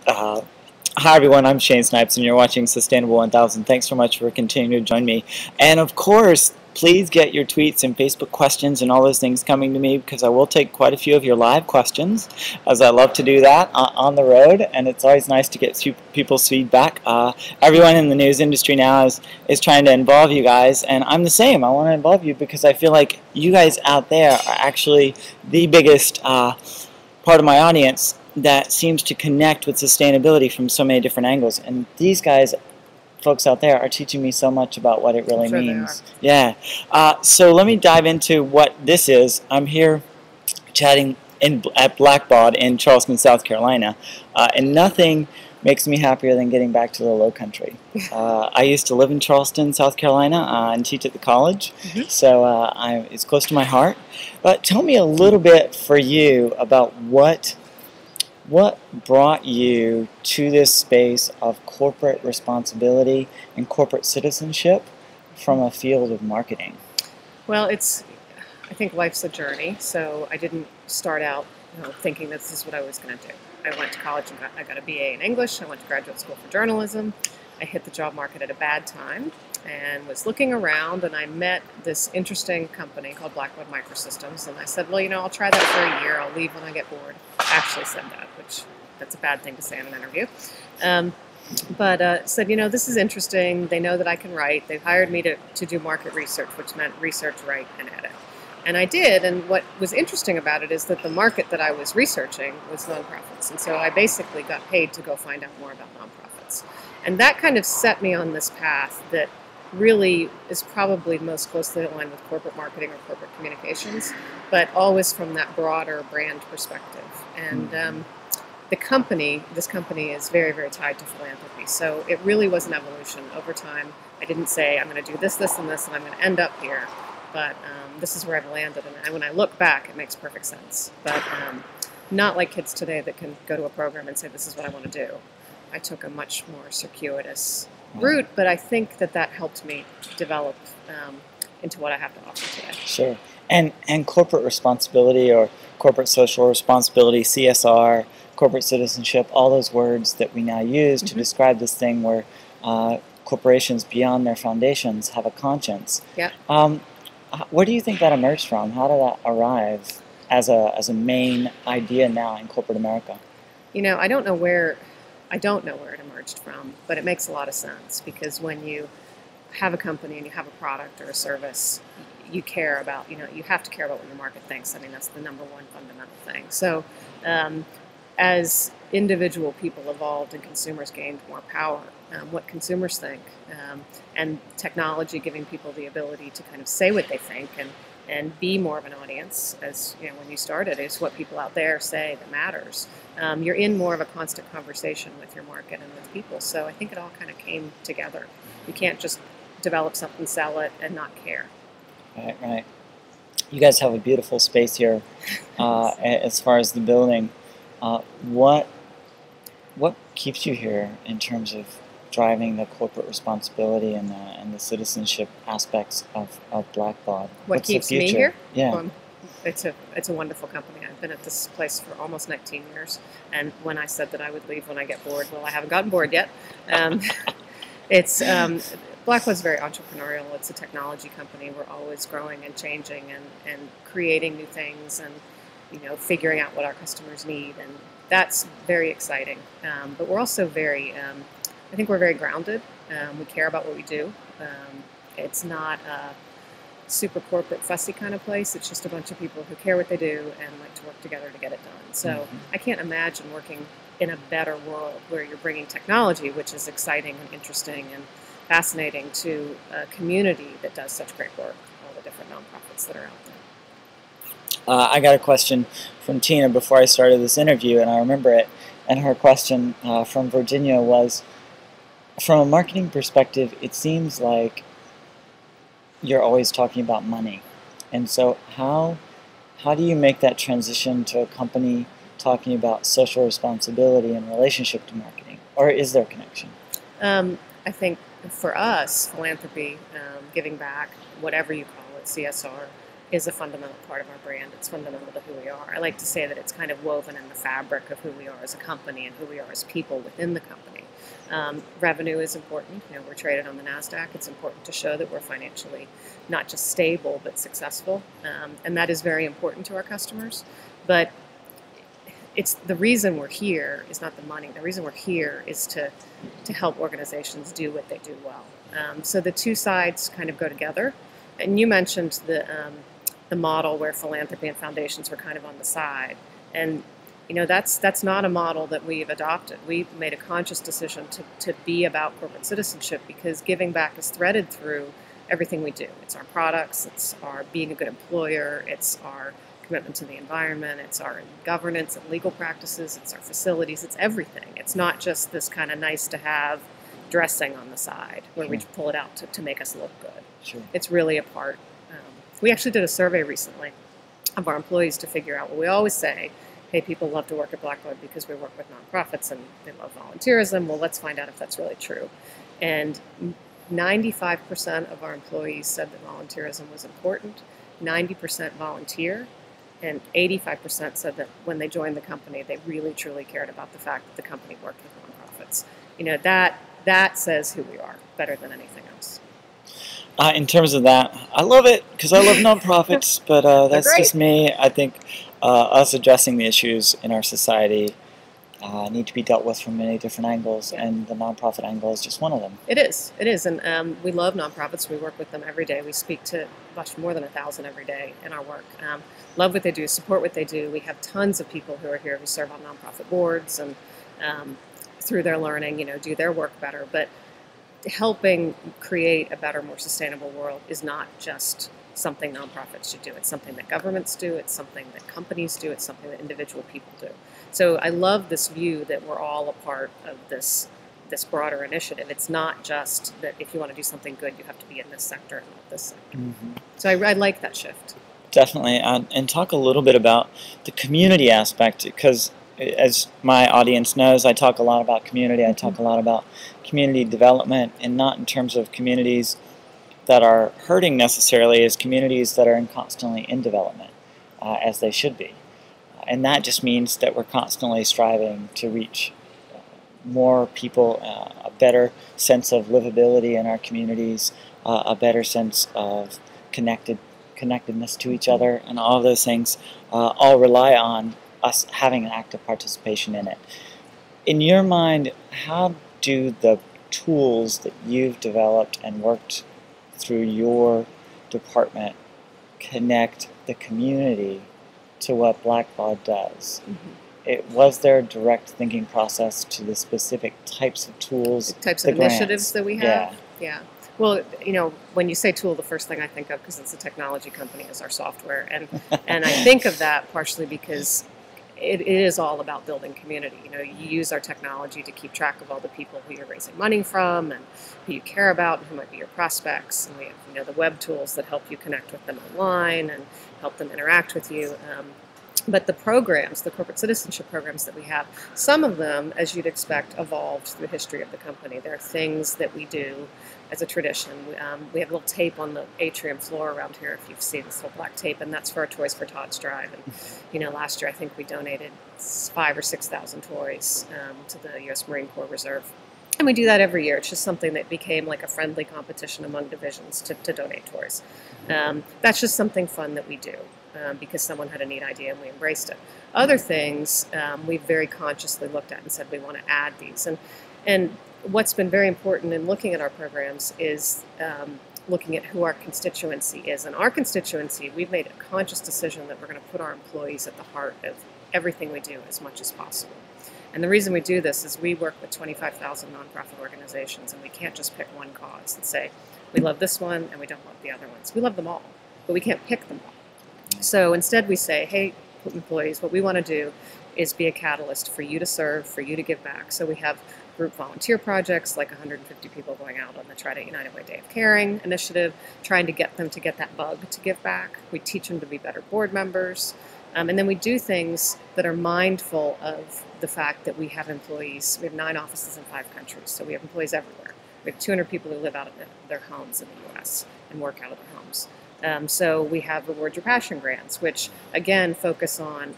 Uh, Hi everyone, I'm Shane Snipes and you're watching Sustainable 1000. Thanks so much for continuing to join me. And of course, please get your tweets and Facebook questions and all those things coming to me, because I will take quite a few of your live questions, as I love to do that on the road, and it's always nice to get people's feedback. Everyone in the news industry now is trying to involve you guys, and I'm the same. I want to involve you because I feel like you guys out there are actually the biggest part of my audience that seems to connect with sustainability from so many different angles. And these guys, folks out there, are teaching me so much about what it really means. Yeah. So let me dive into what this is. I'm here chatting at Blackbaud in Charleston, South Carolina. And nothing makes me happier than getting back to the low country. I used to live in Charleston, South Carolina, and teach at the college. So it's close to my heart. But tell me a little bit for you about what brought you to this space of corporate responsibility and corporate citizenship from a field of marketing? Well, I think life's a journey, so I didn't start out thinking that this is what I was going to do. I went to college and I got a BA in English. I went to graduate school for journalism. I hit the job market at a bad time and was looking around, and I met this interesting company called Blackbaud Microsystems, and I said, well, I'll try that for a year. I'll leave when I get bored. I actually said that, which that's a bad thing to say in an interview. But said, this is interesting. They know that I can write. They've hired me to do market research, which meant research, write, and edit. And I did, and what was interesting about it is that the market that I was researching was nonprofits, and so I basically got paid to go find out more about nonprofits. And that kind of set me on this path that really is probably most closely aligned with corporate marketing or corporate communications, but always from that broader brand perspective. And this company is very, very tied to philanthropy. So it really was an evolution over time. I didn't say, I'm going to do this, this, and this, and I'm going to end up here. But this is where I've landed. And when I look back, it makes perfect sense. But not like kids today that can go to a program and say, this is what I want to do. I took a much more circuitous route, but I think that helped me develop into what I have to offer today. Sure. And corporate responsibility or corporate social responsibility, CSR, corporate citizenship, all those words that we now use to describe this thing where corporations beyond their foundations have a conscience. Yeah. Where do you think that emerged from? How did that arrive as a main idea now in corporate America? I don't know where it emerged from, but it makes a lot of sense, because when you have a company and you have a product or a service, you care about, you have to care about what your market thinks. I mean, that's the number one fundamental thing. So as individual people evolved and consumers gained more power, what consumers think, and technology giving people the ability to kind of say what they think and be more of an audience, as when you started, is what people out there say that matters. You're in more of a constant conversation with your market and with people. So I think it all kind of came together. You can't just develop something, sell it, and not care. Right. You guys have a beautiful space here as far as the building. What keeps you here in terms of driving the corporate responsibility and the citizenship aspects of Blackbaud? What keeps me here? Yeah. It's a wonderful company. I've been at this place for almost 19 years, and when I said that I would leave when I get bored, well, I haven't gotten bored yet. Blackbaud's very entrepreneurial. It's a technology company. We're always growing and changing and creating new things and figuring out what our customers need, and that's very exciting. But we're also I think we're very grounded. We care about what we do. It's not a super corporate fussy kind of place. It's just a bunch of people who care what they do and like to work together to get it done. So I can't imagine working in a better world where you're bringing technology, which is exciting and interesting and fascinating, to a community that does such great work, all the different nonprofits that are out there. I got a question from Tina before I started this interview, and I remember it. And her question from Virginia was, from a marketing perspective, it seems like you're always talking about money. And so how do you make that transition to a company talking about social responsibility in relationship to marketing? Or is there a connection? I think for us, philanthropy, giving back, whatever you call it, CSR, is a fundamental part of our brand. It's fundamental to who we are. I like to say that it's kind of woven in the fabric of who we are as a company and who we are as people within the company. Revenue is important. We're traded on the NASDAQ. It's important to show that we're financially not just stable but successful, and that is very important to our customers. But it's the reason we're here is not the money. The reason we're here is to help organizations do what they do well. So the two sides kind of go together. And you mentioned the model where philanthropy and foundations were kind of on the side, and that's not a model that we've adopted. We've made a conscious decision to be about corporate citizenship because giving back is threaded through everything we do. It's our products, it's our being a good employer, it's our commitment to the environment, it's our governance and legal practices, it's our facilities, it's everything. It's not just this kind of nice to have dressing on the side where we pull it out to make us look good. Sure. It's really a part. We actually did a survey recently of our employees to figure out what we always say. Hey, people love to work at Blackbaud because we work with nonprofits and they love volunteerism. Well, let's find out if that's really true. And 95% of our employees said that volunteerism was important, 90% volunteer, and 85% said that when they joined the company, they really, truly cared about the fact that the company worked with nonprofits. That says who we are better than anything else. In terms of that, I love it because I love nonprofits, but that's just me. I think us addressing the issues in our society need to be dealt with from many different angles, and the nonprofit angle is just one of them. It is, and we love nonprofits. We work with them every day. We speak to much more than 1,000 every day in our work. Love what they do, support what they do. We have tons of people who are here who serve on nonprofit boards and through their learning, do their work better. But helping create a better, more sustainable world is not just something nonprofits should do. It's something that governments do. It's something that companies do. It's something that individual people do. So I love this view that we're all a part of this broader initiative. It's not just that if you want to do something good, you have to be in this sector and not this sector. Mm-hmm. So I like that shift. Definitely. And talk a little bit about the community aspect, because as my audience knows, I talk a lot about community. I talk a lot about community development, and not in terms of communities that are hurting necessarily, as communities that are constantly in development, as they should be. And that just means that we're constantly striving to reach more people, a better sense of livability in our communities, a better sense of connectedness to each other, and all of those things all rely on us having an active participation in it. In your mind, how do the tools that you've developed and worked through your department connect the community to what Blackbaud does? Mm-hmm. Was there a direct thinking process to the specific types of tools, the types of initiatives that we have? Yeah. Well, when you say tool, the first thing I think of, because it's a technology company, is our software, and I think of that partially because it is all about building community. You use our technology to keep track of all the people who you're raising money from and who you care about and who might be your prospects. And we have, the web tools that help you connect with them online and help them interact with you. But the programs, the corporate citizenship programs that we have, some of them, as you'd expect, evolved through the history of the company. There are things that we do as a tradition. We have a little tape on the atrium floor around here, if you've seen this little black tape, and that's for our Toys for Tots drive. And last year I think we donated 5,000 or 6,000 toys to the U.S. Marine Corps Reserve. And we do that every year. It's just something that became like a friendly competition among divisions to donate toys. That's just something fun that we do. Because someone had a neat idea and we embraced it. Other things we've very consciously looked at and said we want to add these. And what's been very important in looking at our programs is looking at who our constituency is. And our constituency, we've made a conscious decision that we're going to put our employees at the heart of everything we do as much as possible. And the reason we do this is we work with 25,000 nonprofit organizations, and we can't just pick one cause and say, we love this one and we don't love the other ones. We love them all, but we can't pick them all. So instead we say, hey, employees, what we want to do is be a catalyst for you to serve, for you to give back. So we have group volunteer projects, like 150 people going out on the Try to United Way Day of Caring initiative, trying to get them to get that bug to give back. We teach them to be better board members. And then we do things that are mindful of the fact that we have employees. We have 9 offices in 5 countries, so we have employees everywhere. We have 200 people who live out of their homes in the U.S. and work out of their homes. So we have Reward Your Passion grants, which again focus on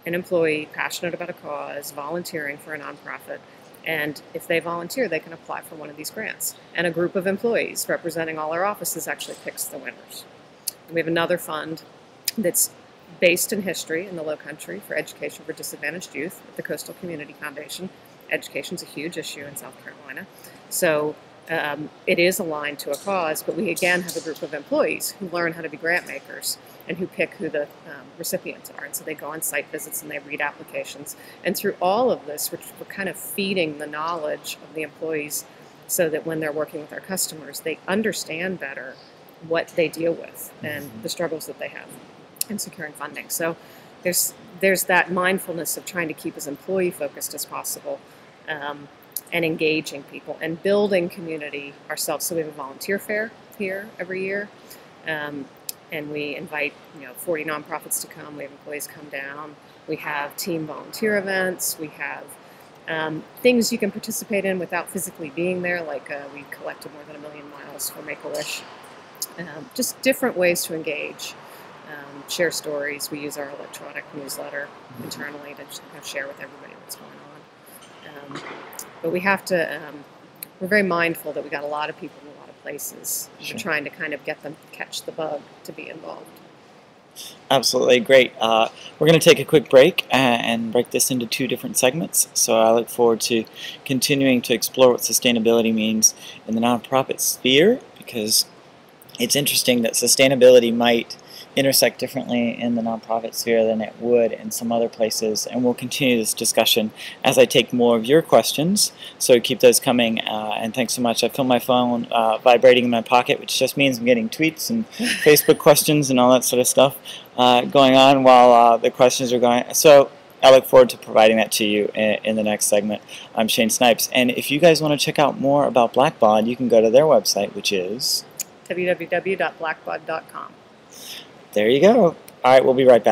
an employee passionate about a cause, volunteering for a nonprofit, and if they volunteer, they can apply for one of these grants. And a group of employees representing all our offices actually picks the winners. And we have another fund that's based in history in the Low Country for education for disadvantaged youth at the Coastal Community Foundation. Education's a huge issue in South Carolina. So it is aligned to a cause, but we again have a group of employees who learn how to be grant makers and who pick who the recipients are. And so they go on site visits and they read applications. And through all of this, we're kind of feeding the knowledge of the employees so that when they're working with our customers, they understand better what they deal with and the struggles that they have in securing funding. So there's that mindfulness of trying to keep as employee focused as possible. And engaging people and building community ourselves. So we have a volunteer fair here every year, and we invite 40 nonprofits to come. We have employees come down. We have team volunteer events. We have things you can participate in without physically being there, like we collected more than 1 million miles for Make-A-Wish. Just different ways to engage, share stories. We use our electronic newsletter internally to share with everybody what's going on. But we have to, we're very mindful that we got a lot of people in a lot of places. Sure. We're trying to kind of get them, catch the bug to be involved. Absolutely, great. We're going to take a quick break and break this into 2 different segments. So I look forward to continuing to explore what sustainability means in the nonprofit sphere, because it's interesting that sustainability might intersect differently in the nonprofit sphere than it would in some other places, and we'll continue this discussion as I take more of your questions, so keep those coming, and thanks so much. I feel my phone vibrating in my pocket, which just means I'm getting tweets and Facebook questions and all that sort of stuff going on while the questions are going, so I look forward to providing that to you in the next segment. I'm Shane Snipes, and if you guys want to check out more about Blackbaud, you can go to their website, which is www.blackbaud.com. There you go. All right, we'll be right back.